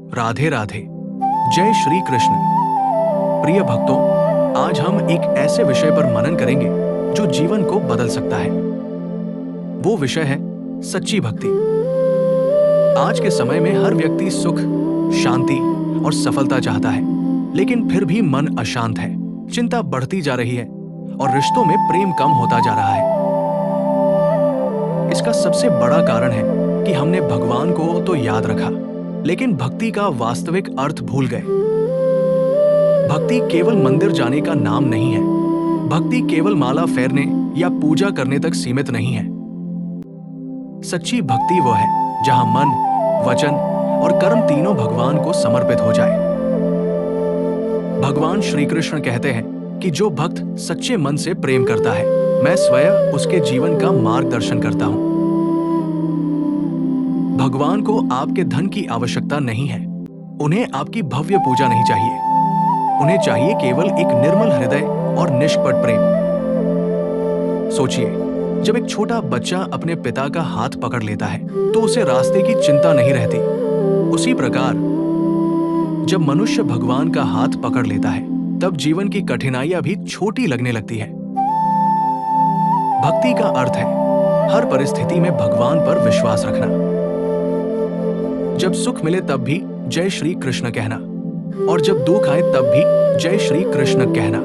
राधे राधे। जय श्री कृष्ण। प्रिय भक्तों, आज हम एक ऐसे विषय पर मनन करेंगे जो जीवन को बदल सकता है। वो विषय है सच्ची भक्ति। आज के समय में हर व्यक्ति सुख, शांति और सफलता चाहता है, लेकिन फिर भी मन अशांत है, चिंता बढ़ती जा रही है और रिश्तों में प्रेम कम होता जा रहा है। इसका सबसे बड़ा कारण है कि हमने भगवान को तो याद रखा, लेकिन भक्ति का वास्तविक अर्थ भूल गए। भक्ति केवल मंदिर जाने का नाम नहीं है। भक्ति केवल माला फेरने या पूजा करने तक सीमित नहीं है। सच्ची भक्ति वो है जहां मन, वचन और कर्म तीनों भगवान को समर्पित हो जाए। भगवान श्री कृष्ण कहते हैं कि जो भक्त सच्चे मन से प्रेम करता है, मैं स्वयं उसके जीवन का मार्गदर्शन करता हूं। भगवान को आपके धन की आवश्यकता नहीं है। उन्हें आपकी भव्य पूजा नहीं चाहिए। उन्हें चाहिए केवल एक निर्मल हृदय और निष्कपट प्रेम। सोचिए, जब एक छोटा बच्चा अपने पिता का हाथ पकड़ लेता है तो उसे रास्ते की चिंता नहीं रहती। उसी प्रकार जब मनुष्य भगवान का हाथ पकड़ लेता है, तब जीवन की कठिनाइयां भी छोटी लगने लगती है। भक्ति का अर्थ है हर परिस्थिति में भगवान पर विश्वास रखना। जब सुख मिले तब भी जय श्री कृष्ण कहना, और जब दुख आए तब भी जय श्री कृष्ण कहना।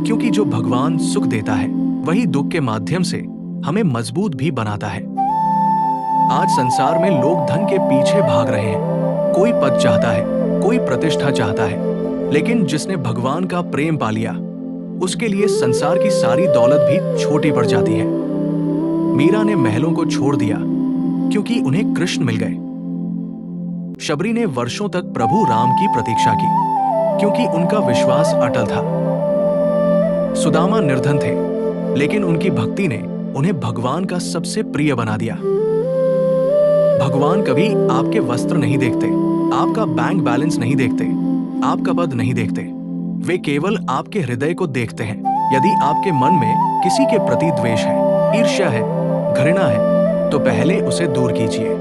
क्योंकि जो भगवान सुख देता है, वही दुख के माध्यम से हमें मजबूत भी बनाता है। आज संसार में लोग धन के पीछे भाग रहे हैं। कोई पद चाहता है, कोई प्रतिष्ठा चाहता है, लेकिन जिसने भगवान का प्रेम पा लिया, उसके लिए संसार की सारी दौलत भी छोटी पड़ जाती है। मीरा ने महलों को छोड़ दिया क्योंकि उन्हें कृष्ण मिल गए। शबरी ने वर्षों तक प्रभु राम की प्रतीक्षा की क्योंकि उनका विश्वास अटल था। सुदामा निर्धन थे, लेकिन उनकी भक्ति ने उन्हें भगवान का सबसे प्रिय बना दिया। भगवान कभी आपके वस्त्र नहीं देखते, आपका बैंक बैलेंस नहीं देखते, आपका पद नहीं देखते। वे केवल आपके हृदय को देखते हैं। यदि आपके मन में किसी के प्रति द्वेष है, ईर्ष्या है, घृणा है, तो पहले उसे दूर कीजिए,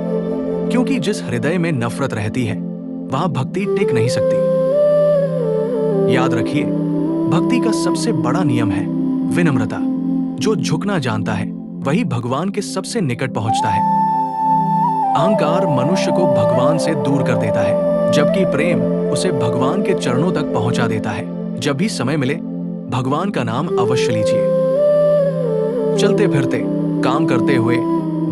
क्योंकि जिस हृदय में नफरत रहती है, वहां भक्ति टिक नहीं सकती। याद रखिए, भक्ति का सबसे बड़ा नियम है विनम्रता। जो झुकना जानता है, वही भगवान के सबसे निकट पहुंचता है। अहंकार मनुष्य को भगवान से दूर कर देता है, जबकि प्रेम उसे भगवान के चरणों तक पहुंचा देता है। जब भी समय मिले, भगवान का नाम अवश्य लीजिए। चलते फिरते, काम करते हुए,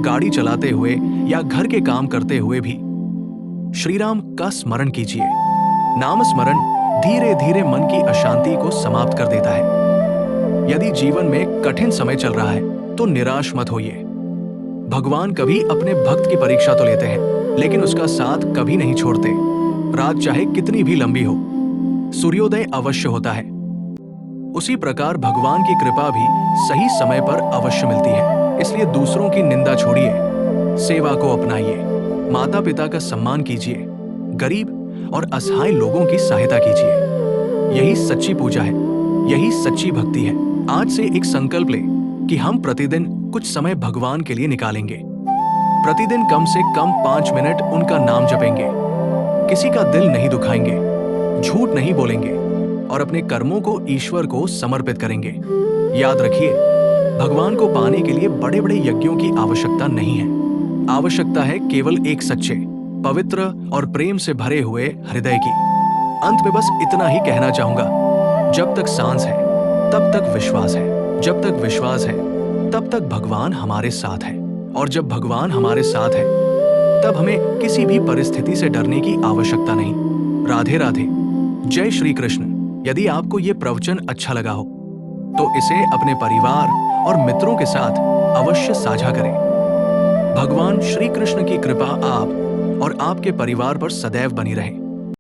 गाड़ी चलाते हुए या घर के काम करते हुए भी श्री राम का स्मरण कीजिए। नाम स्मरण धीरे धीरे मन की अशांति को समाप्त कर देता है। यदि जीवन में कठिन समय चल रहा है तो निराश मत होइए। भगवान कभी अपने भक्त की परीक्षा तो लेते हैं, लेकिन उसका साथ कभी नहीं छोड़ते। रात चाहे कितनी भी लंबी हो, सूर्योदय अवश्य होता है। उसी प्रकार भगवान की कृपा भी सही समय पर अवश्य मिलती है। इसलिए दूसरों की निंदा छोड़िए, सेवा को अपनाइए, माता पिता का सम्मान कीजिए, गरीब और असहाय लोगों की सहायता कीजिए। यही सच्ची पूजा है, यही सच्ची भक्ति है। आज से एक संकल्प ले कि हम प्रतिदिन कुछ समय भगवान के लिए निकालेंगे। प्रतिदिन कम से कम 5 मिनट उनका नाम जपेंगे। किसी का दिल नहीं दुखाएंगे, झूठ नहीं बोलेंगे और अपने कर्मों को ईश्वर को समर्पित करेंगे। याद रखिए, भगवान को पाने के लिए बड़े बड़े यज्ञों की आवश्यकता नहीं है। आवश्यकता है केवल एक सच्चे, पवित्र और प्रेम से भरे हुए हृदय की। अंत में बस इतना ही कहना चाहूंगा, जब तक सांस है तब तक विश्वास है, जब तक विश्वास है तब तक भगवान हमारे साथ है, और जब भगवान हमारे साथ है तब हमें किसी भी परिस्थिति से डरने की आवश्यकता नहीं। राधे राधे। जय श्री कृष्ण। यदि आपको ये प्रवचन अच्छा लगा हो तो इसे अपने परिवार और मित्रों के साथ अवश्य साझा करें। भगवान श्री कृष्ण की कृपा आप और आपके परिवार पर सदैव बनी रहे।